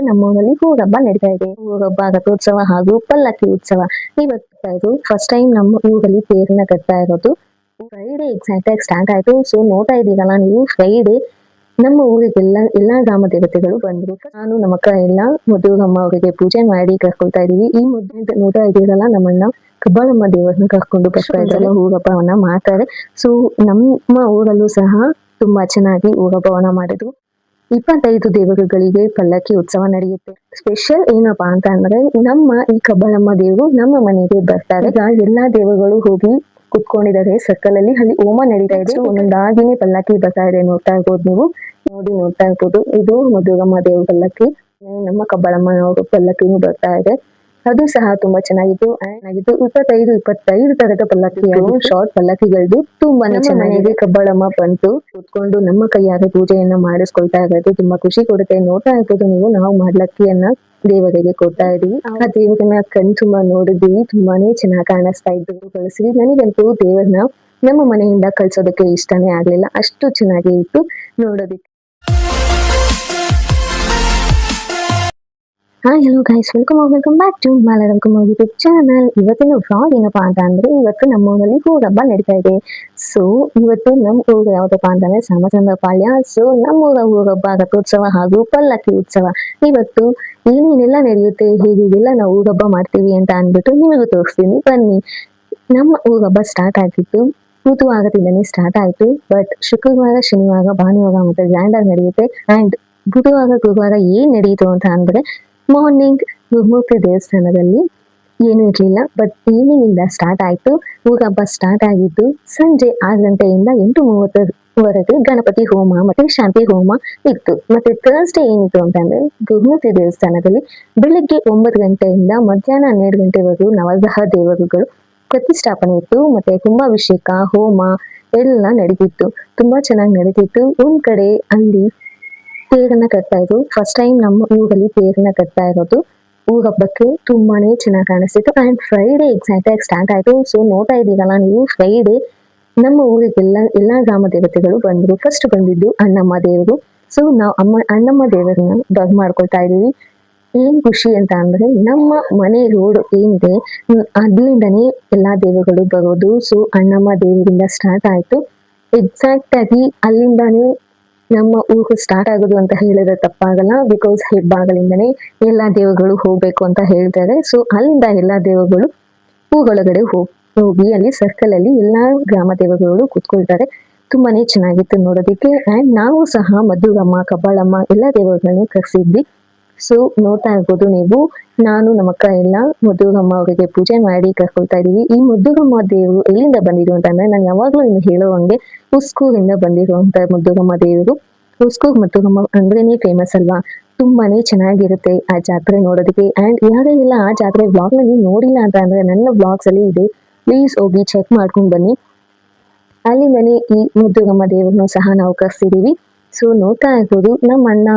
ನಮ್ಮೂರಲ್ಲಿ ಊರಹಬ್ಬ ನಡೀತಾ ಇದೆ. ಊರಹಬ್ಬ ರಥೋತ್ಸವ ಹಾಗೂ ಪಲ್ಲಕ್ಕಿ ಉತ್ಸವ. ಇವತ್ತು ಫಸ್ಟ್ ಟೈಮ್ ನಮ್ಮ ಊರಲ್ಲಿ ತೇರನ್ನ ಕಟ್ತಾ ಇರೋದು. ಫ್ರೈಡೆ ಎಕ್ಸಾಕ್ಟ್ ಆಗಿ ಸ್ಟಾರ್ಟ್ ಆಯ್ತು. ಸೊ ನೋಡ್ತಾ ಇದೀರಲ್ಲ ನೀವು, ಫ್ರೈಡೆ ನಮ್ಮ ಊರಿಗೆಲ್ಲ ಎಲ್ಲಾ ಗ್ರಾಮ ದೇವತೆಗಳು ಬಂದ್ರು. ನಾನು ನಮ್ಮ ಅಕ್ಕ ಎಲ್ಲ ಮುದ್ದುಗಮ್ಮ ಅವರಿಗೆ ಪೂಜೆ ಮಾಡಿ ಕರ್ಕೊಳ್ತಾ ಇದೀವಿ. ಈ ಮುದ್ದೆ ನೋಡ್ತಾ ಇದೀರಲ್ಲ, ನಮ್ಮಣ್ಣ ಕಬ್ಬಾಳಮ್ಮ ದೇವರನ್ನ ಕರ್ಕೊಂಡು ಬರ್ತಾ ಇದ್ದಾರೆ. ಊರಹಬ್ಬವನ್ನ ಮಾಡ್ತಾರೆ. ಸೊ ನಮ್ಮ ಊರಲ್ಲೂ ಸಹ ತುಂಬಾ ಚೆನ್ನಾಗಿ ಊರಹಬ್ಬವನ್ನ ಮಾಡಿದ್ರು. 25 ದೇವರುಗಳಿಗೆ ಪಲ್ಲಕ್ಕಿ ಉತ್ಸವ ನಡೆಯುತ್ತೆ. ಸ್ಪೆಷಲ್ ಏನಪ್ಪಾ ಅಂತ ಅಂದ್ರೆ, ನಮ್ಮ ಈ ಕಬ್ಬಾಳಮ್ಮ ದೇವರು ನಮ್ಮ ಮನೆಗೆ ಬರ್ತಾರೆ. ಈಗ ಎಲ್ಲಾ ದೇವರುಗಳು ಹೋಗಿ ಕುತ್ಕೊಂಡಿದ್ದಾರೆ ಸರ್ಕಲ್ ಅಲ್ಲಿ. ಅಲ್ಲಿ ಹೋಮ ನಡೀತಾ ಇದೆ. ಒಂದೊಂದಾಗಿನೇ ಪಲ್ಲಕ್ಕಿ ಬರ್ತಾ ಇದೆ. ನೋಡ್ತಾ ಇರ್ಬೋದು ನೀವು, ನೋಡ್ತಾ ಇರ್ಬೋದು. ಇದು ಮಧುಗಮ್ಮ ದೇವ್ರ ಪಲ್ಲಕ್ಕಿ. ನಮ್ಮ ಕಬ್ಬಾಳಮ್ಮ ಪಲ್ಲಕ್ಕಿನೂ ಬರ್ತಾ ಇದೆ. ಅದು ಸಹ ತುಂಬಾ ಚೆನ್ನಾಗಿತ್ತು. 25 ತರದ ಪಲ್ಲಕ್ಕಿ, ಶಾರ್ಟ್ ಪಲ್ಲಕ್ಕಿಗಳದ್ದು ತುಂಬಾನೇ ಚೆನ್ನಾಗಿದೆ. ಕಬ್ಬಾಳಮ್ಮ ಬಂತು ಕುತ್ಕೊಂಡು ನಮ್ಮ ಕೈಯಾರೆ ಪೂಜೆಯನ್ನ ಮಾಡಿಸ್ಕೊಳ್ತಾ ಇರೋದು ತುಂಬಾ ಖುಷಿ ಕೊಡುತ್ತೆ. ನೋಡ್ತಾ ಇರ್ಬೋದು ನೀವು, ನಾವು ಮಾಡ್ಲಕ್ಕಿಯನ್ನ ದೇವರಿಗೆ ಕೊಡ್ತಾ ಇದೀವಿ. ಆ ದೇವರನ್ನ ಕಣ್ ತುಂಬಾ ನೋಡಿದ್ವಿ. ತುಂಬಾನೇ ಚೆನ್ನಾಗಿ ಕಾಣಿಸ್ತಾ ಇದ್ದು ಕಳಿಸಿದ್ವಿ. ನನಗಂತೂ ದೇವರನ್ನ ನಮ್ಮ ಮನೆಯಿಂದ ಕಳ್ಸೋದಕ್ಕೆ ಇಷ್ಟನೇ ಆಗ್ಲಿಲ್ಲ, ಅಷ್ಟು ಚೆನ್ನಾಗಿ ಇತ್ತು ನೋಡೋದಕ್ಕೆ. Hi hello guys, welcome back to Malaram Kumar YouTube channel. ಇವತ್ತಿನ ವ್ಲಾಗ್ ಏನಪ್ಪಾ ಅಂತ ಅಂದ್ರೆ, ಇವತ್ತು ನಮ್ಮೂರಲ್ಲಿ ಊರಹಬ್ಬ ನಡೀತಾ ಇದೆ. ಸೊ ಇವತ್ತು ನಮ್ಮ ಊರು ಯಾವ್ದಪ್ಪ ಅಂತಂದ್ರೆ ಸಾಮಚಂದ್ರಪಾಳ್ಯ. ಸೊ ನಮ್ಮೂರ ಊರಹಬ್ಬ ರಥೋತ್ಸವ ಹಾಗೂ ಪಲ್ಲಕ್ಕಿ ಉತ್ಸವ. ಇವತ್ತು ಏನೇನೆಲ್ಲ ನಡೆಯುತ್ತೆ, ಹೇಗೆಲ್ಲ ನಾವು ಊರಹಬ್ಬ ಮಾಡ್ತೀವಿ ಅಂತ ಅಂದ್ಬಿಟ್ಟು ನಿಮಗೂ ತೋರಿಸ್ತೀನಿ ಬನ್ನಿ. ನಮ್ಮ ಊರಹಬ್ಬ ಸ್ಟಾರ್ಟ್ ಆಗಿತ್ತು ಬುಧವಾರದಿಂದನೇ ಸ್ಟಾರ್ಟ್ ಆಯ್ತು. ಬಟ್ ಶುಕ್ರವಾರ, ಶನಿವಾರ, ಭಾನುವಾರ ಮತ್ತೆ ಗ್ರ್ಯಾಂಡಾಗಿ ನಡೆಯುತ್ತೆ. ಅಂಡ್ ಬುಧವಾರ, ಗುರುವಾರ ಏನ್ ನಡೆಯಿತು ಅಂತ ಅಂದ್ರೆ, ಮಾರ್ನಿಂಗ್ ಗುರುಮೂರ್ತಿ ದೇವಸ್ಥಾನದಲ್ಲಿ ಏನು ಇರ್ಲಿಲ್ಲ. ಬಟ್ ಈವ್ನಿಂಗ್ ಇಂದ ಸ್ಟಾರ್ಟ್ ಆಯ್ತು. ಊರಹಬ್ಬ ಸ್ಟಾರ್ಟ್ ಆಗಿದ್ದು ಸಂಜೆ 6 ಗಂಟೆಯಿಂದ 8:30ವರೆಗೆ ಗಣಪತಿ ಹೋಮ ಮತ್ತೆ ಶಾಂತಿ ಹೋಮ ಇತ್ತು. ಮತ್ತೆ ಥರ್ಸ್ಡೇ ಏನಿತ್ತು ಅಂತಂದ್ರೆ, ಗುರುಮೂರ್ತಿ ದೇವಸ್ಥಾನದಲ್ಲಿ ಬೆಳಿಗ್ಗೆ 9 ಗಂಟೆಯಿಂದ ಮಧ್ಯಾಹ್ನ 12 ಗಂಟೆವರೆಗೂ ನವಗ್ರಹ ದೇವರುಗಳು ಪ್ರತಿಷ್ಠಾಪನೆ ಇತ್ತು. ಮತ್ತೆ ಕುಂಭಾಭಿಷೇಕ, ಹೋಮ ಎಲ್ಲ ನಡೀತಿತ್ತು. ತುಂಬಾ ಚೆನ್ನಾಗಿ ನಡೀತಿತ್ತು. ಒಂದ್ ಕಡೆ ಅಲ್ಲಿ ತೇರನ್ನ ಕಟ್ತಾ ಇದ್ರು. ಫಸ್ಟ್ ಟೈಮ್ ನಮ್ಮ ಊರಲ್ಲಿ ತೇರನ್ನ ಕಟ್ತಾ ಇರೋದು. ಊರಹಬ್ಬಕ್ಕೆ ತುಂಬಾನೇ ಚೆನ್ನಾಗಿ ಕಾಣಿಸ್ತಿತ್ತು. ಅಂಡ್ ಫ್ರೈಡೆ ಎಕ್ಸಾಕ್ಟ್ ಆಗಿ ಸ್ಟಾರ್ಟ್ ಆಯ್ತು. ಸೊ ನೋಡ್ತಾ ಇದೀರಲ್ಲ ನೀವು, ಫ್ರೈಡೆ ನಮ್ಮ ಊರಿಗೆಲ್ಲ ಎಲ್ಲಾ ಗ್ರಾಮ ದೇವತೆಗಳು ಬಂದ್ರು. ಫಸ್ಟ್ ಬಂದಿದ್ದು ಅಣ್ಣಮ್ಮ ದೇವರು. ಸೊ ನಾವು ಅಣ್ಣಮ್ಮ ದೇವರನ್ನ ದೊಡ್ಡ ಮಾಡ್ಕೊಳ್ತಾ ಇದೀವಿ. ಏನ್ ಖುಷಿ ಅಂತ ಅಂದ್ರೆ, ನಮ್ಮ ಮನೆ ರೋಡ್ ಏನಿದೆ ಅಲ್ಲಿಂದನೇ ಎಲ್ಲಾ ದೇವರುಗಳು ಬರೋದು. ಸೊ ಅಣ್ಣಮ್ಮ ದೇವರಿಂದ ಸ್ಟಾರ್ಟ್ ಆಯ್ತು. ಎಕ್ಸಾಕ್ಟ್ ಆಗಿ ಅಲ್ಲಿಂದಾನೇ ನಮ್ಮ ಊರು ಸ್ಟಾರ್ಟ್ ಆಗೋದು ಅಂತ ಹೇಳಿದ್ರೆ ತಪ್ಪಾಗಲ್ಲ. ಬಿಕಾಸ್ ಹೆಬ್ಬಾಗಲಿಂದನೇ ಎಲ್ಲಾ ದೇವರುಗಳು ಹೋಗ್ಬೇಕು ಅಂತ ಹೇಳ್ತಾರೆ. ಸೊ ಅಲ್ಲಿಂದ ಎಲ್ಲಾ ದೇವರುಗಳು ಊರೊಳಗಡೆ ಹೋಗಿ ಅಲ್ಲಿ ಸರ್ಕಲ್ ಅಲ್ಲಿ ಎಲ್ಲಾ ಗ್ರಾಮ ದೇವರುಗಳು ಕೂತ್ಕೊಳ್ತಾರೆ. ತುಂಬಾನೇ ಚೆನ್ನಾಗಿತ್ತು ನೋಡೋದಿಕ್ಕೆ. ಅಂಡ್ ನಾವು ಸಹ ಮಧುಗಮ್ಮ, ಕಬ್ಬಾಳಮ್ಮ ಎಲ್ಲಾ ದೇವರುಗಳನ್ನು ಕರೆಸಿದ್ವಿ. ಸೊ ನೋಡ್ತಾ ಇರ್ಬೋದು ನೀವು, ನಾನು ನಮ್ಮ ಅಕ್ಕ ಎಲ್ಲ ಮುದ್ದುಗಮ್ಮ ಅವರಿಗೆ ಪೂಜೆ ಮಾಡಿ ಕರ್ಕೊಳ್ತಾ ಇದೀವಿ. ಈ ಮುದ್ದುಗಮ್ಮ ದೇವರು ಎಲ್ಲಿಂದ ಬಂದಿದ್ರು ಅಂತಂದ್ರೆ, ನಾನು ಯಾವಾಗ್ಲೂ ಇನ್ನು ಹೇಳೋವಂಗೆ ಉಸ್ಕೂರಿಂದ ಬಂದಿರುವಂತ ಮುದ್ದುಗಮ್ಮ ದೇವರು. ಉಸ್ಕೂರ್ ಮುದ್ದುಗಮ್ಮ ಅಂದ್ರೇನೆ ಫೇಮಸ್ ಅಲ್ವಾ. ತುಂಬಾನೇ ಚೆನ್ನಾಗಿರುತ್ತೆ ಆ ಜಾತ್ರೆ ನೋಡೋದಕ್ಕೆ. ಅಂಡ್ ಯಾರೆಲ್ಲ ಆ ಜಾತ್ರೆ ವ್ಲಾಗ್ ನಲ್ಲಿ ನೋಡಿಲ್ಲ ಅಂತ ಅಂದ್ರೆ, ನನ್ನ ವ್ಲಾಗ್ಸ್ ಅಲ್ಲಿ ಇದೆ, ಪ್ಲೀಸ್ ಹೋಗಿ ಚೆಕ್ ಮಾಡ್ಕೊಂಡು ಬನ್ನಿ. ಅಲ್ಲಿಂದನೇ ಈ ಮುದ್ದುಗಮ್ಮ ದೇವ್ರನ್ನು ಸಹ ನಾವು ಕರ್ಸಿದೀವಿ. ಸೊ ನೋಡ್ತಾ ಇರ್ಬೋದು, ನಮ್ಮ ಅಣ್ಣ,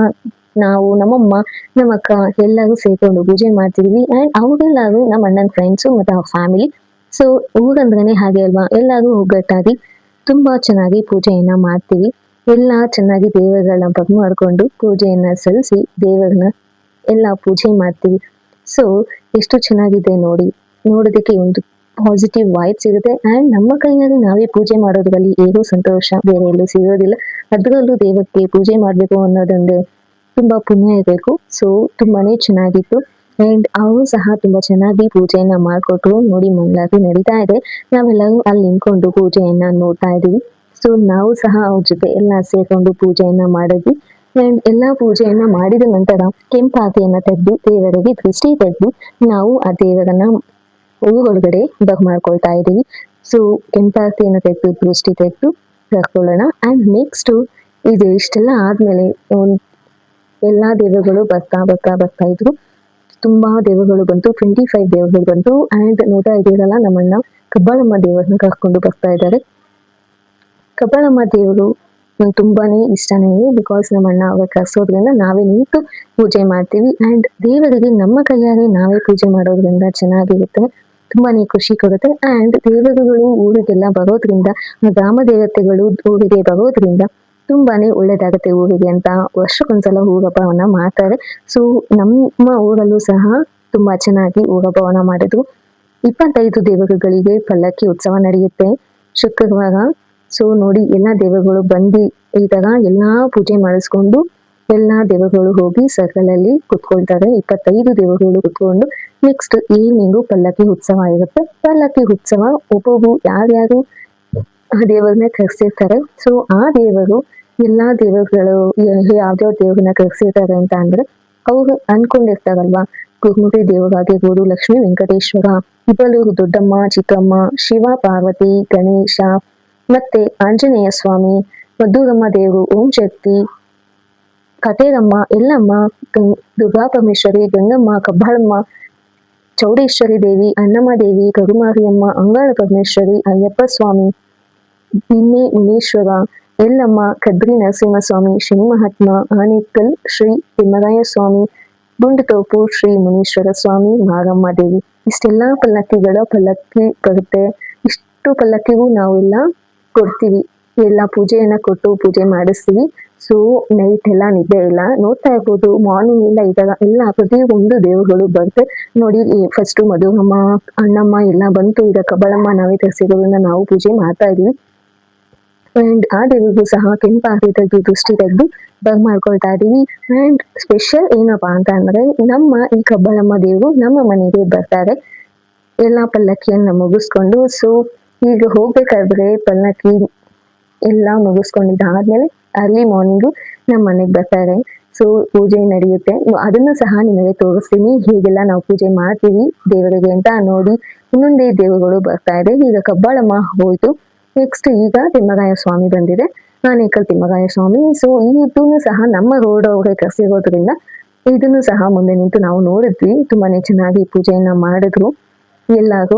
ನಾವು, ನಮ್ಮಮ್ಮ, ನಮ್ಮ ಅಕ್ಕ ಎಲ್ಲರೂ ಸೇರ್ಕೊಂಡು ಪೂಜೆ ಮಾಡ್ತಿದೀವಿ. ಅಂಡ್ ಅವ್ರೆಲ್ಲರೂ ನಮ್ಮ ಅಣ್ಣನ ಫ್ರೆಂಡ್ಸು ಮತ್ತೆ ಅವ್ರ ಫ್ಯಾಮಿಲಿ. ಸೊ ಊರಂದ್ರೇನೆ ಹಾಗೆ ಅಲ್ವಾ, ಎಲ್ಲರೂ ಒಗ್ಗಟ್ಟಾಗಿ ತುಂಬಾ ಚೆನ್ನಾಗಿ ಪೂಜೆಯನ್ನ ಮಾಡ್ತೀವಿ. ಎಲ್ಲ ಚೆನ್ನಾಗಿ ದೇವರುಗಳನ್ನ ಮಾಡ್ಕೊಂಡು ಪೂಜೆಯನ್ನ ಸಲ್ಲಿಸಿ ದೇವರನ್ನ ಎಲ್ಲ ಪೂಜೆ ಮಾಡ್ತೀವಿ. ಸೊ ಎಷ್ಟು ಚೆನ್ನಾಗಿದೆ ನೋಡಿ, ನೋಡೋದಕ್ಕೆ ಒಂದು ಪಾಸಿಟಿವ್ ವೈಬ್ ಸಿಗುತ್ತೆ. ಅಂಡ್ ನಮ್ಮ ಕೈಯಲ್ಲಿ ನಾವೇ ಪೂಜೆ ಮಾಡೋದ್ರಲ್ಲಿ ಏನೋ ಸಂತೋಷ ಬೇರೆ ಎಲ್ಲೂ ಸಿಗೋದಿಲ್ಲ. ಅದ್ರಲ್ಲೂ ದೇವಕ್ಕೆ ಪೂಜೆ ಮಾಡ್ಬೇಕು ಅನ್ನೋದೊಂದು ತುಂಬಾ ಪುಣ್ಯ ಇರಬೇಕು. ಸೊ ತುಂಬಾನೇ ಚೆನ್ನಾಗಿತ್ತು. ಅಂಡ್ ಅವರು ಸಹ ತುಂಬಾ ಚೆನ್ನಾಗಿ ಪೂಜೆಯನ್ನ ಮಾಡ್ಕೊಟ್ರು. ನೋಡಿ, ಮಂಗಳಾರತಿ ನಡೀತಾ ಇದೆ. ನಾವೆಲ್ಲರೂ ಅಲ್ಲಿ ನಿಂತ್ಕೊಂಡು ಪೂಜೆಯನ್ನ ನೋಡ್ತಾ ಇದೀವಿ. ಸೊ ನಾವು ಸಹ ಅವ್ರ ಜೊತೆ ಎಲ್ಲ ಸೇರ್ಕೊಂಡು ಪೂಜೆಯನ್ನ ಮಾಡಿದ್ವಿ. ಅಂಡ್ ಎಲ್ಲಾ ಪೂಜೆಯನ್ನ ಮಾಡಿದ ನಂತರ ಕೆಂಪಾರತಿಯನ್ನ ತೆಗೆದು ದೇವರಿಗೆ ದೃಷ್ಟಿ ತೆಗೆದು ನಾವು ಆ ದೇವರನ್ನ ಊರೊಳಗಡೆ ಮಾಡ್ಕೊಳ್ತಾ ಇದೀವಿ. ಸೊ ಕೆಂಪಾರತಿಯನ್ನ ತೆಗೆದು ದೃಷ್ಟಿ ತೆಗೆದು ಕರ್ಕೊಳ್ಳೋಣ. ಅಂಡ್ ನೆಕ್ಸ್ಟ್ ಇದು ಇಷ್ಟೆಲ್ಲ ಆದ್ಮೇಲೆ ಎಲ್ಲಾ ದೇವರುಗಳು ಬರ್ತಾ ಇದ್ರು. ತುಂಬಾ ದೇವರುಗಳು ಬಂತು, 25 ದೇವರುಗಳು ಬಂತು. ಅಂಡ್ ನೋಡ್ತಾ ಇದೀರಲ್ಲ, ನಮ್ಮಣ್ಣ ಕಬ್ಬಾಳಮ್ಮ ದೇವರನ್ನ ಕರ್ಕೊಂಡು ಬರ್ತಾ ಇದ್ದಾರೆ. ಕಬ್ಬಾಳಮ್ಮ ದೇವರು ನಂಗೆ ತುಂಬಾನೇ ಇಷ್ಟನೇ, ಬಿಕಾಸ್ ನಮ್ಮಣ್ಣ ಅವ್ರ ಕರ್ಸೋದ್ರಿಂದ ನಾವೇ ನಿಂತು ಪೂಜೆ ಮಾಡ್ತೀವಿ. ಅಂಡ್ ದೇವರಿಗೆ ನಮ್ಮ ಕೈಯಾರೆ ನಾವೇ ಪೂಜೆ ಮಾಡೋದ್ರಿಂದ ಚೆನ್ನಾಗಿರುತ್ತೆ, ತುಂಬಾನೇ ಖುಷಿ ಕೊಡುತ್ತೆ. ಅಂಡ್ ದೇವರುಗಳು ಊರಿಗೆಲ್ಲ ಬರೋದ್ರಿಂದ, ಗ್ರಾಮ ದೇವತೆಗಳು ಊರಿಗೆ ಬರೋದ್ರಿಂದ ತುಂಬಾನೇ ಒಳ್ಳೇದಾಗುತ್ತೆ ಊರಿಗೆ ಅಂತ ವರ್ಷಕ್ಕೊಂದ್ಸಲ ಊರಹಬ್ಬವನ್ನ ಮಾಡ್ತಾರೆ. ಸೊ ನಮ್ಮ ಊರಲ್ಲೂ ಸಹ ತುಂಬಾ ಚೆನ್ನಾಗಿ ಊರಹಬ್ಬವನ್ನ ಮಾಡಿದ್ರು. 25 ದೇವರುಗಳಿಗೆ ಪಲ್ಲಕ್ಕಿ ಉತ್ಸವ ನಡೆಯುತ್ತೆ ಶುಕ್ರವಾರ. ಸೊ ನೋಡಿ, ಎಲ್ಲಾ ದೇವರುಗಳು ಬಂದು ಇದ್ದಾಗ ಎಲ್ಲಾ ಪೂಜೆ ಮಾಡಿಸ್ಕೊಂಡು ಎಲ್ಲಾ ದೇವರುಗಳು ಹೋಗಿ ಸರ್ಕಲ್ ಅಲ್ಲಿ ಕುತ್ಕೊಳ್ತಾರೆ. 25 ದೇವರುಗಳು ಕುತ್ಕೊಂಡು ನೆಕ್ಸ್ಟ್ ಈವ್ನಿಂಗು ಪಲ್ಲಕ್ಕಿ ಉತ್ಸವ ಇರುತ್ತೆ. ಪಲ್ಲಕ್ಕಿ ಉತ್ಸವ ಒಬ್ಬೊಬ್ಬರು ಯಾರ್ಯಾರು ಆ ದೇವರನ್ನ ಕರೆಸಿರ್ತಾರೆ, ಸೊ ಆ ದೇವರು ಎಲ್ಲಾ ದೇವರುಗಳು ಯಾವ್ಯಾವ ದೇವ್ರನ್ನ ಕರೆಸಿರ್ತಾರೆ ಅಂತ ಅಂದ್ರೆ ಅವ್ರು ಅನ್ಕೊಂಡಿರ್ತಾರಲ್ವಾ, ಗುರುಮುಖಿ ದೇವರಾಗಿರ್ಬೋದು, ಲಕ್ಷ್ಮೀ ವೆಂಕಟೇಶ್ವರ, ಇಬ್ಬಲೂರು ದೊಡ್ಡಮ್ಮ, ಚಿಕ್ಕಮ್ಮ, ಶಿವ ಪಾರ್ವತಿ, ಗಣೇಶ, ಮತ್ತೆ ಆಂಜನೇಯ ಸ್ವಾಮಿ, ಮದ್ದೂರಮ್ಮ ದೇವರು, ಓಂ ಶಕ್ತಿ, ಕಟೇರಮ್ಮ, ಎಲ್ಲಮ್ಮ, ದುರ್ಗಾ ಪರಮೇಶ್ವರಿ, ಗಂಗಮ್ಮ, ಕಬ್ಬಾಳಮ್ಮ, ಚೌಡೇಶ್ವರಿ ದೇವಿ, ಅಣ್ಣಮ್ಮ ದೇವಿ, ಕರುಮಾರಿಯಮ್ಮ, ಅಂಗಾಳ ಪರಮೇಶ್ವರಿ, ಅಯ್ಯಪ್ಪ ಸ್ವಾಮಿ, ನಿನ್ನೆ ಮುನೀಶ್ವರ, ಎಲ್ಲಮ್ಮ, ಕದ್ರಿ ನರಸಿಂಹಸ್ವಾಮಿ, ಶನಿ ಮಹಾತ್ಮ, ಆನೇಕಲ್ ಶ್ರೀ ತಿಮ್ಮರಾಯ ಸ್ವಾಮಿ, ಗುಂಡುತೋಪು ಶ್ರೀ ಮುನೀಶ್ವರ ಸ್ವಾಮಿ, ಮಾರಮ್ಮ ದೇವಿ. ಇಷ್ಟೆಲ್ಲಾ ಪಲ್ಲಕ್ಕಿ ಬರುತ್ತೆ. ಇಷ್ಟು ಪಲ್ಲಕ್ಕಿಗೂ ನಾವೆಲ್ಲ ಕೊಡ್ತೀವಿ, ಎಲ್ಲ ಪೂಜೆಯನ್ನ ಕೊಟ್ಟು ಪೂಜೆ ಮಾಡಿಸ್ತೀವಿ. ಸೊ ನೈಟ್ ಎಲ್ಲ ನಿದ್ದೆ ಇಲ್ಲ, ನೋಡ್ತಾ ಇರ್ಬೋದು ಮಾರ್ನಿಂಗ್ ಎಲ್ಲ ಇದ್ದಾಗ ಎಲ್ಲ ಪ್ರತಿಯೊಂದು ದೇವರುಗಳು ಬರುತ್ತೆ ನೋಡಿ. ಫಸ್ಟ್ ಮಧುರಮ್ಮ, ಅಣ್ಣಮ್ಮ ಎಲ್ಲ ಬಂತು. ಈಗ ಕಬ್ಬಳಮ್ಮ ನಾವೇ ತರಿಸಿರೋದ್ರಿಂದ ನಾವು ಪೂಜೆ ಮಾಡ್ತಾ ಇದೀವಿ. ಅಂಡ್ ಆ ದೇವಿಗೂ ಸಹ ಕೆಂಪಾಗಿ ತೆಗೆದು ದೃಷ್ಟಿ ತೆಗೆದು ಮಾಡ್ಕೊಳ್ತಾ ಇದೀವಿ. ಅಂಡ್ ಸ್ಪೆಷಲ್ ಏನಪ್ಪಾ ಅಂತ ಅಂದ್ರೆ, ನಮ್ಮ ಈ ಕಬ್ಬಳಮ್ಮ ದೇವರು ನಮ್ಮ ಮನೆಗೆ ಬರ್ತಾರೆ ಎಲ್ಲಾ ಪಲ್ಲಕ್ಕಿಯನ್ನ ಮುಗಿಸ್ಕೊಂಡು. ಸೊ ಈಗ ಹೋಗ್ಬೇಕಾದ್ರೆ ಪಲ್ಲಕ್ಕಿ ಎಲ್ಲ ಮುಗಿಸ್ಕೊಂಡಿದ್ದಾದ್ಮೇಲೆ ಅರ್ಲಿ ಮಾರ್ನಿಂಗು ನಮ್ಮ ಮನೆಗೆ ಬರ್ತಾರೆ. ಸೊ ಪೂಜೆ ನಡೆಯುತ್ತೆ, ಅದನ್ನ ಸಹ ನಿಮಗೆ ತೋರಿಸ್ತೀನಿ ಹೀಗೆಲ್ಲ ನಾವು ಪೂಜೆ ಮಾಡ್ತೀವಿ ದೇವರಿಗೆ ಅಂತ ನೋಡಿ. ಇನ್ನೊಂದೇ ದೇವರುಗಳು ಬರ್ತಾ ಇದೆ. ಈಗ ಕಬ್ಬಾಳಮ್ಮ ಹೋಯ್ತು, ನೆಕ್ಸ್ಟ್ ಈಗ ತಿಮ್ಮರಾಯ ಸ್ವಾಮಿ ಬಂದಿದೆ, ಆನೇಕಲ್ ತಿಮ್ಮರಾಯ ಸ್ವಾಮಿ. ಸೊ ಇದನ್ನು ಸಹ ನಮ್ಮ ರೋಡ್ ಅವ್ರಿಗೆ ಕರೆಸಿರೋದ್ರಿಂದ ಇದನ್ನು ಸಹ ಮುಂದೆ ನಿಂತು ನಾವು ನೋಡಿದ್ವಿ. ತುಂಬಾನೇ ಚೆನ್ನಾಗಿ ಪೂಜೆಯನ್ನ ಮಾಡಿದ್ರು ಎಲ್ಲರೂ.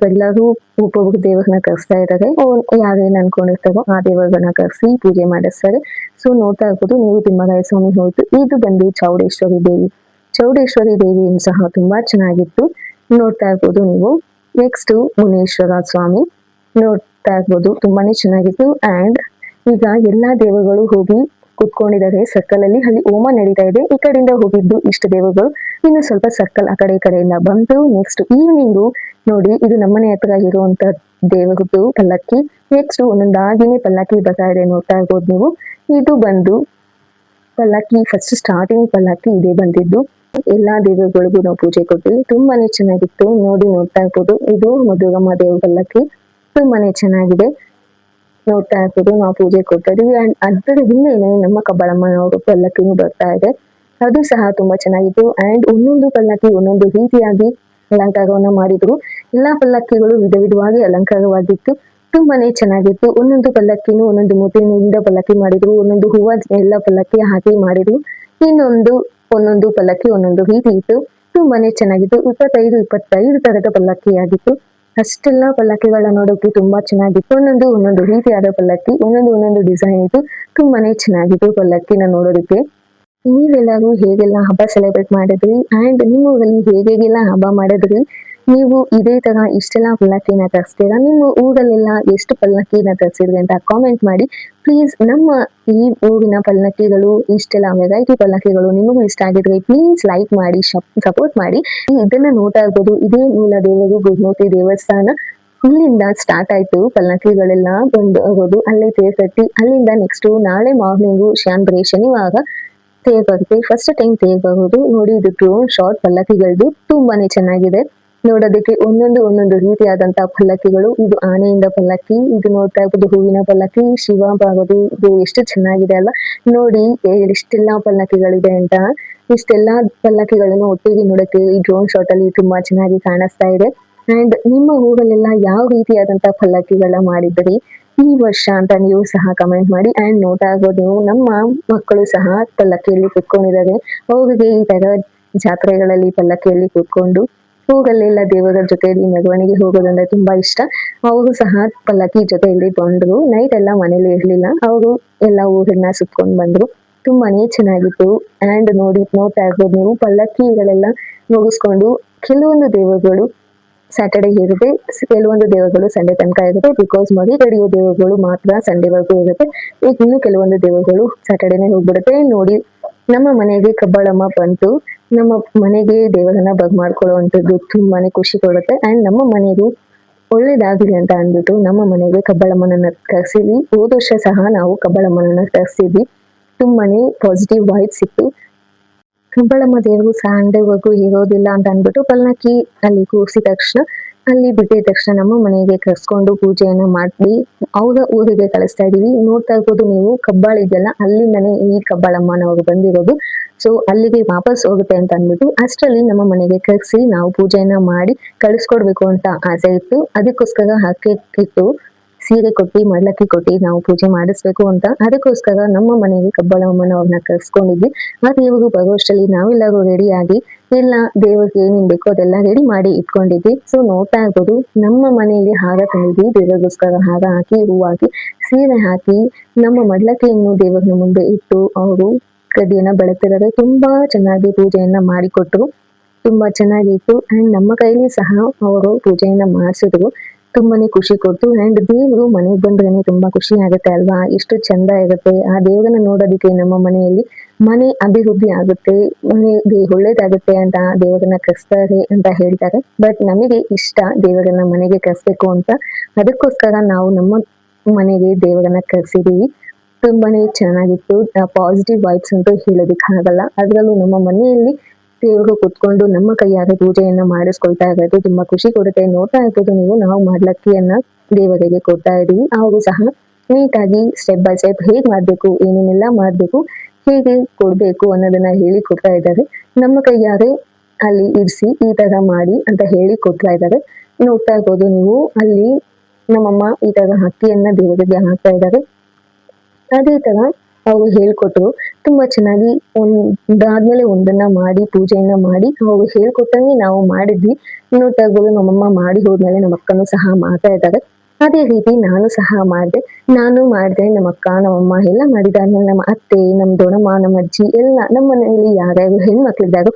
ಎಲ್ಲರೂ ಒಬ್ಬೊಬ್ರು ದೇವ್ರನ್ನ ಕರೆಸ್ತಾ ಇದ್ದಾರೆ, ಯಾರೇನ್ ಅನ್ಕೊಂಡಿರ್ತಾರೋ ಆ ದೇವರನ್ನ ಕರೆಸಿ ಪೂಜೆ ಮಾಡಿಸ್ತಾರೆ. ಸೊ ನೋಡ್ತಾ ಇರ್ಬೋದು ನೀವು, ತಿಮ್ಮರಾಯ ಸ್ವಾಮಿ ಹೋಯ್ತು. ಇದು ಬಂದು ಚೌಡೇಶ್ವರಿ ದೇವಿ. ಚೌಡೇಶ್ವರಿ ದೇವಿಯನ್ನು ಸಹ ತುಂಬಾ ಚೆನ್ನಾಗಿತ್ತು, ನೋಡ್ತಾ ಇರ್ಬೋದು ನೀವು. ನೆಕ್ಸ್ಟ್ ಮುನೇಶ್ವರ ಸ್ವಾಮಿ ನೋಡ್ತಾ ಇರ್ಬೋದು, ತುಂಬಾನೇ ಚೆನ್ನಾಗಿತ್ತು. ಅಂಡ್ ಈಗ ಎಲ್ಲಾ ದೇವರುಗಳು ಹೋಗಿ ಕುತ್ಕೊಂಡಿದ್ದಾರೆ ಸರ್ಕಲ್ ಅಲ್ಲಿ. ಅಲ್ಲಿ ಹೋಮ ನಡೀತಾ ಇದೆ. ಈ ಕಡೆಯಿಂದ ಹೋಗಿದ್ದು ಇಷ್ಟು ದೇವರುಗಳು, ಇನ್ನು ಸ್ವಲ್ಪ ಸರ್ಕಲ್ ಆ ಕಡೆ ಈ ಕಡೆ ಎಲ್ಲ ಬಂತು. ನೆಕ್ಸ್ಟ್ ಈವ್ನಿಂಗು ನೋಡಿ, ಇದು ನಮ್ಮನೆ ಹತ್ರ ಇರುವಂತ ದೇವರದ್ದು ಪಲ್ಲಕ್ಕಿ. ನೆಕ್ಸ್ಟ್ ಒಂದೊಂದಾಗಿನೇ ಪಲ್ಲಕ್ಕಿ ಬರ್ತಾ ಇದೆ, ನೋಡ್ತಾ ಇರ್ಬೋದು ನೀವು. ಇದು ಬಂದು ಪಲ್ಲಕ್ಕಿ ಫಸ್ಟ್ ಸ್ಟಾರ್ಟಿಂಗ್ ಪಲ್ಲಕ್ಕಿ ಇದೇ ಬಂದಿದ್ದು. ಎಲ್ಲಾ ದೇವರುಗಳಿಗೂ ನಾವು ಪೂಜೆ ಕೊಟ್ವಿ, ತುಂಬಾನೇ ಚೆನ್ನಾಗಿತ್ತು ನೋಡಿ. ನೋಡ್ತಾ ಇರ್ಬೋದು ಇದು ಮಧುರಮ್ಮ ದೇವ್ರ ಪಲ್ಲಕ್ಕಿ, ತುಂಬಾನೇ ಚೆನ್ನಾಗಿದೆ. ನೋಡ್ತಾ ಇರ್ಬೋದು ನಾವು ಪೂಜೆ ಕೊಡ್ತಾ ಇದೀವಿ. ಅಂಡ್ ಅದರ ಹಿಂದೆನೆ ನಮ್ಮ ಕಬ್ಬಳಮ್ಮ ಅವರು ಪಲ್ಲಕ್ಕಿನೂ ಬರ್ತಾ ಇದೆ, ಅದು ಸಹ ತುಂಬಾ ಚೆನ್ನಾಗಿತ್ತು. ಅಂಡ್ ಒಂದೊಂದು ಪಲ್ಲಕ್ಕಿ ಒಂದೊಂದು ರೀತಿಯಾಗಿ ಅಲಂಕಾರವನ್ನ ಮಾಡಿದ್ರು. ಎಲ್ಲಾ ಪಲ್ಲಕ್ಕಿಗಳು ವಿಧ ವಿಧವಾಗಿ ಅಲಂಕಾರವಾಗಿತ್ತು, ತುಂಬಾನೇ ಚೆನ್ನಾಗಿತ್ತು. ಒಂದೊಂದು ಪಲ್ಲಕ್ಕಿನೂ ಒಂದೊಂದು ಮೂತಿನಿಂದ ಪಲ್ಲಕ್ಕಿ ಮಾಡಿದ್ರು, ಒಂದೊಂದು ಹೂವ ಎಲ್ಲ ಪಲ್ಲಕ್ಕಿ ಹಾಕಿ ಮಾಡಿದ್ರು, ಒಂದೊಂದು ಪಲ್ಲಕ್ಕಿ ಒಂದೊಂದು ರೀತಿ ಇತ್ತು, ತುಂಬಾನೇ ಚೆನ್ನಾಗಿತ್ತು. 25 ತರದ ಪಲ್ಲಕ್ಕಿ ಆಗಿತ್ತು. ಅಷ್ಟೆಲ್ಲ ಪಲ್ಲಕ್ಕಿಗಳನ್ನ ನೋಡೋಕೆ ತುಂಬಾ ಚೆನ್ನಾಗಿತ್ತು. ಒಂದೊಂದು ರೀತಿಯಾದ ಪಲ್ಲಕ್ಕಿ, ಒಂದೊಂದು ಡಿಸೈನ್ ಇತ್ತು, ತುಂಬಾನೇ ಚೆನ್ನಾಗಿತ್ತು ಪಲ್ಲಕ್ಕಿನ ನೋಡೋದಕ್ಕೆ. ನೀವೆಲ್ಲರೂ ಹೇಗೆಲ್ಲ ಹಬ್ಬ ಸೆಲೆಬ್ರೇಟ್ ಮಾಡಿದ್ರಿ ಅಂಡ್ ನಿಮ್ಮ ಊರಲ್ಲಿ ಹೇಗೆಲ್ಲ ಹಬ್ಬ ಮಾಡಿದ್ರಿ? ನೀವು ಇದೇ ತರ ಇಷ್ಟೆಲ್ಲ ಪಲ್ಲಕ್ಕಿನ ತರಿಸ್ತೀರಾ? ನಿಮ್ಮ ಊರಲ್ಲೆಲ್ಲ ಎಷ್ಟು ಪಲ್ಲಕ್ಕಿನ ತರಿಸಿದ್ರಿ ಅಂತ ಕಾಮೆಂಟ್ ಮಾಡಿ ಪ್ಲೀಸ್. ನಮ್ಮ ಈ ಊರಿನ ಪಲ್ಲಕ್ಕಿಗಳು ಇಷ್ಟೆಲ್ಲ ವೆರೈಟಿ ಪಲ್ಲಕ್ಕಿಗಳು ನಿಮಗೂ ಇಷ್ಟ ಆಗಿದ್ರೆ ಪ್ಲೀಸ್ ಲೈಕ್ ಮಾಡಿ, ಸಪೋರ್ಟ್ ಮಾಡಿ. ಇದನ್ನ ನೋಡ್ತಾ ಇರ್ಬೋದು, ಇದೇ ಮೂಲ ದೇವರು ಗುರುಮೂರ್ತಿ ದೇವಸ್ಥಾನ. ಇಲ್ಲಿಂದ ಸ್ಟಾರ್ಟ್ ಆಯ್ತು ಪಲ್ಲಕ್ಕಿಗಳೆಲ್ಲ ಬಂದು ಹೋಗೋದು, ಅಲ್ಲೇ ತೇರ್ ಕಟ್ಟಿ ಅಲ್ಲಿಂದ ನೆಕ್ಸ್ಟ್ ನಾಳೆ ಮಾರ್ನಿಂಗು ಶನಿವಾರ ತೇರ್ ಬರುತ್ತೆ. ಫಸ್ಟ್ ಟೈಮ್ ತೇರ್ ಬರೋದು ನೋಡಿ. ಇದು ಡ್ರೋನ್ ಶಾಟ್ ಪಲ್ಲಕ್ಕಿಗಳದ್ದು, ತುಂಬಾನೇ ಚೆನ್ನಾಗಿದೆ ನೋಡೋದಕ್ಕೆ. ಒಂದೊಂದು ರೀತಿಯಾದಂತಹ ಪಲ್ಲಕ್ಕಿಗಳು. ಇದು ಆನೆಯಿಂದ ಪಲ್ಲಕ್ಕಿ, ಇದು ನೋಡ್ತಾ ಇರ್ಬೋದು ಹೂವಿನ ಪಲ್ಲಕ್ಕಿ, ಶಿವ ಪಾರ್ವತಿ. ಇದು ಎಷ್ಟು ಚೆನ್ನಾಗಿದೆ ಅಲ್ಲ ನೋಡಿ, ಎಷ್ಟೆಲ್ಲಾ ಪಲ್ಲಕ್ಕಿಗಳಿದೆ ಅಂತ. ಇಷ್ಟೆಲ್ಲಾ ಪಲ್ಲಕ್ಕಿಗಳನ್ನು ಒಟ್ಟಿಗೆ ನೋಡಕ್ಕೆ ಈ ಡ್ರೋನ್ ಶಾಟ್ ಅಲ್ಲಿ ತುಂಬಾ ಚೆನ್ನಾಗಿ ಕಾಣಿಸ್ತಾ ಇದೆ. ಅಂಡ್ ನಿಮ್ಮ ಊರಲ್ಲೆಲ್ಲ ಯಾವ ರೀತಿಯಾದಂತಹ ಪಲ್ಲಕ್ಕಿಗಳನ್ನ ಮಾಡಿದ್ರಿ ಈ ವರ್ಷ ಅಂತ ನೀವು ಸಹ ಕಮೆಂಟ್ ಮಾಡಿ. ಅಂಡ್ ನೋಡ್ತಾ ಇರ್ಬೋದು ನೀವು, ನಮ್ಮ ಮಕ್ಕಳು ಸಹ ಪಲ್ಲಕ್ಕಿಯಲ್ಲಿ ಕುತ್ಕೊಂಡಿದ್ದಾರೆ. ಅವ್ರಿಗೆ ಈ ತರ ಜಾತ್ರೆಗಳಲ್ಲಿ ಪಲ್ಲಕ್ಕಿಯಲ್ಲಿ ಕೂತ್ಕೊಂಡು ಊರಲ್ಲೆಲ್ಲ ದೇವರ ಜೊತೆಯಲ್ಲಿ ಮೆರವಣಿಗೆ ಹೋಗೋದಂದ್ರೆ ತುಂಬಾ ಇಷ್ಟ. ಅವರು ಸಹ ಪಲ್ಲಕ್ಕಿ ಜೊತೆಯಲ್ಲಿ ಬಂದ್ರು. ನೈಟ್ ಎಲ್ಲ ಮನೇಲಿ ಇರ್ಲಿಲ್ಲ, ಅವರು ಎಲ್ಲ ಊರನ್ನ ಸುತ್ಕೊಂಡ್ ಬಂದ್ರು, ತುಂಬಾನೇ ಚೆನ್ನಾಗಿತ್ತು. ನೋಡ್ತಾ ಇರ್ಬೋದು ನೀವು, ಪಲ್ಲಕ್ಕಿಗಳೆಲ್ಲ ಮುಗಿಸ್ಕೊಂಡು ಕೆಲವೊಂದು ದೇವರುಗಳು ಸ್ಯಾಟರ್ಡೆ ಇರುತ್ತೆ, ಕೆಲವೊಂದು ದೇವಗಳು ಸಂಡೇ ತನಕ ಇರುತ್ತೆ. ಬಿಕಾಸ್ ಮರಿ ಕಡಿಯೋ ದೇವಗಳು ಮಾತ್ರ ಸಂಡೇವರೆಗೂ ಇರುತ್ತೆ. ಈಗ ಇನ್ನು ಕೆಲವೊಂದು ದೇವಗಳು ಸ್ಯಾಟರ್ಡೇನೆ ಹೋಗ್ಬಿಡುತ್ತೆ. ನೋಡಿ, ನಮ್ಮ ಮನೆಗೆ ಕಬ್ಬಾಳಮ್ಮ ಬಂತು, ನಮ್ಮ ಮನೆಗೆ ದೇವರನ್ನ ಮಾಡ್ಕೊಳ್ಳುವಂಥದ್ದು ತುಂಬಾನೇ ಖುಷಿ ಕೊಡುತ್ತೆ. ಅಂಡ್ ನಮ್ಮ ಮನೆಗೂ ಒಳ್ಳೇದಾಗಲಿ ಅಂತ ಅಂದ್ಬಿಟ್ಟು ನಮ್ಮ ಮನೆಗೆ ಕಬ್ಬಾಳಮ್ಮನನ್ನ ಕರ್ಸಿದ್ವಿ. ಹೋದ ವರ್ಷ ಸಹ ನಾವು ಕಬ್ಬಾಳಮ್ಮನನ್ನ ಕರ್ಸಿದ್ವಿ. ತುಂಬಾನೇ ಪಾಸಿಟಿವ್ ವೈಬ್ಸ್ ಇತ್ತು. ಕಬ್ಬಾಳಮ್ಮ ದೇವರು ಸಂಡೇವರೆಗೂ ಇರೋದಿಲ್ಲ ಅಂತ ಅಂದ್ಬಿಟ್ಟು ಪಲ್ಲಕ್ಕಿ ಅಲ್ಲಿ ಕೂರಿಸಿದ ತಕ್ಷಣ, ಅಲ್ಲಿ ಬಿಟ್ಟಿದ ತಕ್ಷಣ ನಮ್ಮ ಮನೆಗೆ ಕರ್ಸ್ಕೊಂಡು ಪೂಜೆಯನ್ನ ಮಾಡಿ ಅವ್ರ ಊರಿಗೆ ಕಳಿಸ್ತಾ ಇದೀವಿ. ನೋಡ್ತಾ ಇರ್ಬೋದು ನೀವು, ಕಬ್ಬಾಳ ಇದೆಯಲ್ಲ ಅಲ್ಲಿಂದನೇ ಈ ಕಬ್ಬಾಳಮ್ಮನವರು ಬಂದಿರೋದು. ಸೊ ಅಲ್ಲಿಗೆ ವಾಪಸ್ ಹೋಗುತ್ತೆ ಅಂತ ಅಂದ್ಬಿಟ್ಟು ಅಷ್ಟರಲ್ಲಿ ನಮ್ಮ ಮನೆಗೆ ಕರ್ಸಿ ನಾವು ಪೂಜೆಯನ್ನ ಮಾಡಿ ಕಳಿಸ್ಕೊಡ್ಬೇಕು ಅಂತ ಆಸೆ ಇತ್ತು. ಅದಕ್ಕೋಸ್ಕರ ಹರಕೆ ಇಟ್ಟು ಸೀರೆ ಕೊಟ್ಟು ಮಡ್ಲಕ್ಕಿ ಕೊಟ್ಟು ನಾವು ಪೂಜೆ ಮಾಡಿಸ್ಬೇಕು ಅಂತ, ಅದಕ್ಕೋಸ್ಕರ ನಮ್ಮ ಮನೆಗೆ ಕಬ್ಬಾಳಮ್ಮನವ್ರನ್ನ ಕರ್ಸ್ಕೊಂಡಿದ್ವಿ. ಆ ದೇವರು ಬರುವಷ್ಟರಲ್ಲಿ ನಾವೆಲ್ಲರೂ ರೆಡಿ ಆಗಿ ಎಲ್ಲ ದೇವರಿಗೆ ಏನೇನ್ ಬೇಕೋ ಅದೆಲ್ಲ ರೆಡಿ ಮಾಡಿ ಇಟ್ಕೊಂಡಿದ್ವಿ. ಸೊ ನೋಡ್ತಾ ಇರ್ಬೋದು, ನಮ್ಮ ಮನೆಯಲ್ಲಿ ಹಾರ ತಂದಿದ್ವಿ, ದೇವರಿಗೋಸ್ಕರ ಹಾರ ಹಾಕಿ ಹೂ ಹಾಕಿ ಸೀರೆ ಹಾಕಿ ನಮ್ಮ ಮಡ್ಲಕ್ಕಿಯನ್ನು ದೇವರ ಮುಂದೆ ಇಟ್ಟು ಅವರು ಕಡ್ಡಿಯನ್ನ ಬೆಳತಿದ್ದಾರೆ. ತುಂಬಾ ಚೆನ್ನಾಗಿ ಪೂಜೆಯನ್ನ ಮಾಡಿಕೊಟ್ರು, ತುಂಬಾ ಚೆನ್ನಾಗಿತ್ತು. ಅಂಡ್ ನಮ್ಮ ಕೈಲಿ ಸಹ ಅವರು ಪೂಜೆಯನ್ನ ಮಾಡಿಸಿದ್ರು. ತುಂಬಾನೇ ಖುಷಿ ಕೊಡ್ತು. ಅಂಡ್ ದೇವರು ಮನೆಗೆ ಬಂದ್ರೇನೆ ತುಂಬಾ ಖುಷಿ ಆಗುತ್ತೆ ಅಲ್ವಾ, ಎಷ್ಟು ಚಂದ ಇರುತ್ತೆ ಆ ದೇವರನ್ನ ನೋಡೋದಕ್ಕೆ. ನಮ್ಮ ಮನೆಯಲ್ಲಿ ಮನೆ ಅಭಿವೃದ್ಧಿ ಆಗುತ್ತೆ, ಮನೆಗೆ ಒಳ್ಳೇದಾಗುತ್ತೆ ಅಂತ ದೇವರನ್ನ ಕರೆಸ್ತಾರೆ ಅಂತ ಹೇಳ್ತಾರೆ. ಬಟ್ ನಮಗೆ ಇಷ್ಟ ದೇವರನ್ನ ಮನೆಗೆ ಕರೆಸ್ಬೇಕು ಅಂತ, ಅದಕ್ಕೋಸ್ಕರ ನಾವು ನಮ್ಮ ಮನೆಗೆ ದೇವರನ್ನ ಕರೆಸಿದೀವಿ. ತುಂಬಾನೇ ಚೆನ್ನಾಗಿತ್ತು. ಪಾಸಿಟಿವ್ ವೈಬ್ಸ್ ಅಂತೂ ಹೇಳೋದಕ್ಕೆ ಆಗಲ್ಲ. ಅದ್ರಲ್ಲೂ ನಮ್ಮ ಮನೆಯಲ್ಲಿ ದೇವರು ಕುತ್ಕೊಂಡು ನಮ್ಮ ಕೈಯಾರೆ ಪೂಜೆಯನ್ನ ಮಾಡಿಸ್ಕೊಳ್ತಾ ಇರೋದು ತುಂಬಾ ಖುಷಿ ಕೊಡುತ್ತೆ. ನೋಡ್ತಾ ಇರ್ಬೋದು ನೀವು, ನಾವು ಮಡ್ಲಕ್ಕಿಯನ್ನ ದೇವರಿಗೆ ಕೊಡ್ತಾ ಇದೀವಿ. ಅವರು ಸಹ ನೀಟಾಗಿ ಸ್ಟೆಪ್ ಬೈ ಸ್ಟೆಪ್ ಹೇಗ್ ಮಾಡ್ಬೇಕು, ಏನೇನೆಲ್ಲ ಮಾಡ್ಬೇಕು, ಹೇಗೆ ಕೊಡ್ಬೇಕು ಅನ್ನೋದನ್ನ ಹೇಳಿ ಕೊಡ್ತಾ ಇದ್ದಾರೆ. ನಮ್ಮ ಕೈಯಾರೆ ಅಲ್ಲಿ ಇರಿಸಿ ಈ ತರ ಮಾಡಿ ಅಂತ ಹೇಳಿ ಕೊಡ್ತಾ ಇದ್ದಾರೆ. ನೋಡ್ತಾ ಇರ್ಬೋದು ನೀವು, ಅಲ್ಲಿ ನಮ್ಮಮ್ಮ ಈ ತರ ಅಕ್ಕಿಯನ್ನ ದೇವರಿಗೆ ಹಾಕ್ತಾ ಇದ್ದಾರೆ. ಅದೇ ತರ ಅವ್ರು ಹೇಳ್ಕೊಟ್ರು. ತುಂಬಾ ಚೆನ್ನಾಗಿ ಒಂದಾದ್ಮೇಲೆ ಒಂದನ್ನ ಮಾಡಿ ಪೂಜೆಯನ್ನ ಮಾಡಿ ಅವ್ರು ಹೇಳ್ಕೊಟ್ಟಂಗೆ ನಾವು ಮಾಡಿದ್ವಿ. ನೋಡ್ತಾ ಇರ್ಬೋದು, ನಮ್ಮಮ್ಮ ಮಾಡಿ ಹೋದ್ಮೇಲೆ ನಮ್ಮ ಅಕ್ಕನೂ ಸಹ ಮಾಡ್ತಾ ಇದ್ದಾರೆ. ಅದೇ ರೀತಿ ನಾನು ಸಹ ಮಾಡಿದೆ. ನಮ್ಮ ಅಕ್ಕ, ನಮ್ಮಮ್ಮ ಎಲ್ಲ ಮಾಡಿದಾದ್ಮೇಲೆ ನಮ್ಮ ಅತ್ತೆ, ನಮ್ಮ ದೊಡ್ಡಮ್ಮ, ನಮ್ಮ ಅಜ್ಜಿ ಎಲ್ಲ ನಮ್ಮ ಮನೆಯಲ್ಲಿ ಯಾರ್ಯಾರು ಹೆಣ್ಮಕ್ಳಿದ್ದಾರೋ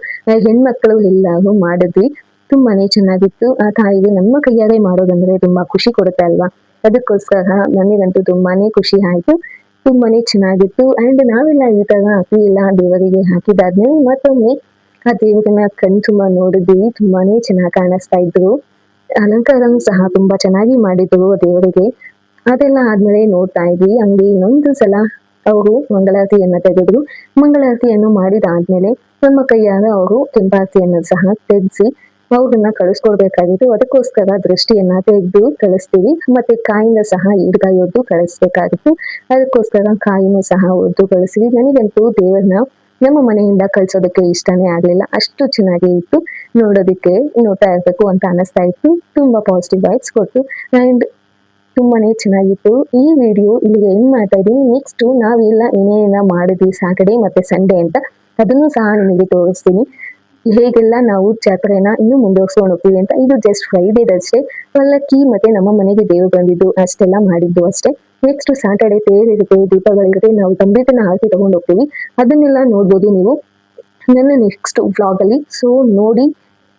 ಹೆಣ್ಮಕ್ಳು ಎಲ್ಲಾರು ಮಾಡಿದ್ವಿ. ತುಂಬಾನೇ ಚೆನ್ನಾಗಿತ್ತು. ಆ ತಾಯಿಗೆ ನಮ್ಮ ಕೈಯಾರೆ ಮಾಡೋದಂದ್ರೆ ತುಂಬಾ ಖುಷಿ ಕೊಡುತ್ತೆ ಅಲ್ವಾ. ಅದಕ್ಕೋಸ್ಕರ ನನಗಂತೂ ತುಂಬಾನೇ ಖುಷಿ ಆಯ್ತು. ತುಂಬಾನೇ ಚೆನ್ನಾಗಿತ್ತು. ಅಂಡ್ ನಾವೆಲ್ಲ ಈ ತರ ಅಕ್ಕಿ ಎಲ್ಲ ದೇವರಿಗೆ ಹಾಕಿದಾದ್ಮೇಲೆ ಮತ್ತೊಮ್ಮೆ ಆ ದೇವರನ್ನ ಕಣ್ ತುಂಬಾ ನೋಡಿದ್ವಿ. ತುಂಬಾನೇ ಚೆನ್ನಾಗಿ ಕಾಣಿಸ್ತಾ ಇದ್ರು. ಅಲಂಕಾರನು ಸಹ ತುಂಬಾ ಚೆನ್ನಾಗಿ ಮಾಡಿದ್ರು ದೇವರಿಗೆ. ಅದೆಲ್ಲ ಆದ್ಮೇಲೆ ನೋಡ್ತಾ ಇದ್ವಿ, ಹಂಗೆ ಇನ್ನೊಂದು ಸಲ ಅವರು ಮಂಗಳಾರತಿಯನ್ನ ತೆಗೆದ್ರು. ಮಂಗಳಾರತಿಯನ್ನು ಮಾಡಿದಾದ್ಮೇಲೆ ನಮ್ಮ ಕೈಯಾಗ ಅವರು ಕೆಂಪಾರತಿಯನ್ನು ಸಹ ತೆಗೆಸಿ ಅವ್ರನ್ನ ಕಳಿಸ್ಕೊಡ್ಬೇಕಾಗಿತ್ತು. ಅದಕ್ಕೋಸ್ಕರ ದೃಷ್ಟಿಯನ್ನ ತೆಗೆದು ಕಳಿಸ್ತೀವಿ. ಮತ್ತೆ ಕಾಯಿನ ಸಹ ಈಡ್ಗಾಯಿ ಹೊದ್ದು ಕಳಿಸ್ಬೇಕಾಗಿತ್ತು. ಅದಕ್ಕೋಸ್ಕರ ಕಾಯಿನೂ ಸಹ ಹೊದ್ದು ಕಳಿಸ್ತೀವಿ. ನನಗಂತೂ ದೇವರನ್ನ ನಮ್ಮ ಮನೆಯಿಂದ ಕಳ್ಸೋದಕ್ಕೆ ಇಷ್ಟನೇ ಆಗ್ಲಿಲ್ಲ, ಅಷ್ಟು ಚೆನ್ನಾಗಿ ಇತ್ತು ನೋಡೋದಿಕ್ಕೆ. ನೋಡ್ತಾ ಇರ್ಬೇಕು ಅಂತ ಅನಿಸ್ತಾ ಇತ್ತು. ತುಂಬಾ ಪಾಸಿಟಿವ್ ವೈಬ್ಸ್ ಕೊಟ್ಟು ಅಂಡ್ ತುಂಬಾನೇ ಚೆನ್ನಾಗಿತ್ತು. ಈ ವಿಡಿಯೋ ಇಲ್ಲಿಗೆ ಏನ್ ಮಾಡ್ತಾ ಇದೀನಿ. ನೆಕ್ಸ್ಟ್ ನಾವೆಲ್ಲ ಏನೇನೆಲ್ಲ ಮಾಡಿದ್ವಿ ಸ್ಯಾಟರ್ಡೆ ಮತ್ತೆ ಸಂಡೇ ಅಂತ ಅದನ್ನು ಸಹ ನಿಮಗೆ ತೋರಿಸ್ತೀನಿ. ಹೇಗೆಲ್ಲ ನಾವು ಜಾತ್ರೆನ ಇನ್ನು ಮುಂದುವರ್ಸ್ಕೊಂಡು ಹೋಗ್ತೀವಿ ಅಂತ. ಇದು ಜಸ್ಟ್ ಫ್ರೈಡೇದಷ್ಟೇ. ಪಲ್ಲಕ್ಕಿ ಮತ್ತೆ ನಮ್ಮ ಮನೆಗೆ ದೇವ್ರು ಬಂದಿದ್ದು ಅಷ್ಟೆಲ್ಲ ಮಾಡಿದ್ದು ಅಷ್ಟೇ. ನೆಕ್ಸ್ಟ್ ಸ್ಯಾಟರ್ಡೆ ತೇರ್ ಇರುತ್ತೆ, ದೀಪಗಳಿರುತ್ತೆ, ನಾವು ತಂಬಿಟ್ಟನ್ನ ಆರತಿ ತಗೊಂಡು ಹೋಗ್ತೀವಿ. ಅದನ್ನೆಲ್ಲ ನೋಡ್ಬೋದು ನೀವು ನನ್ನ ನೆಕ್ಸ್ಟ್ ವ್ಲಾಗ್ ಅಲ್ಲಿ. ಸೊ ನೋಡಿ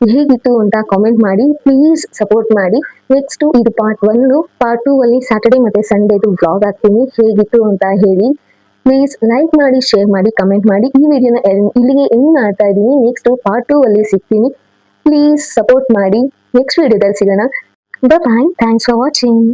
ಹೇಗಿತ್ತು ಅಂತ ಕಾಮೆಂಟ್ ಮಾಡಿ, ಪ್ಲೀಸ್ ಸಪೋರ್ಟ್ ಮಾಡಿ. ನೆಕ್ಸ್ಟ್ ಇದು ಪಾರ್ಟ್ 1. ಪಾರ್ಟ್ 2 ಅಲ್ಲಿ ಸ್ಯಾಟರ್ಡೆ ಮತ್ತೆ ಸಂಡೇದು ವ್ಲಾಗ್ ಹಾಕ್ತೀನಿ, ಹೇಗಿತ್ತು ಅಂತ ಹೇಳಿ. ಪ್ಲೀಸ್ ಲೈಕ್ ಮಾಡಿ, ಶೇರ್ ಮಾಡಿ, ಕಮೆಂಟ್ ಮಾಡಿ. ಈ ವಿಡಿಯೋನ ಇಲ್ಲಿಗೆ ಎಂಡ್ ಮಾಡ್ತಾ ಇದ್ದೀನಿ. ನೆಕ್ಸ್ಟ್ ಪಾರ್ಟ್ 2 ಅಲ್ಲಿ ಸಿಗ್ತೀನಿ. ಪ್ಲೀಸ್ ಸಪೋರ್ಟ್ ಮಾಡಿ. ನೆಕ್ಸ್ಟ್ ವಿಡಿಯೋದಲ್ಲಿ ಸಿಗೋಣ. ಬಾಯ್. Thanks for watching.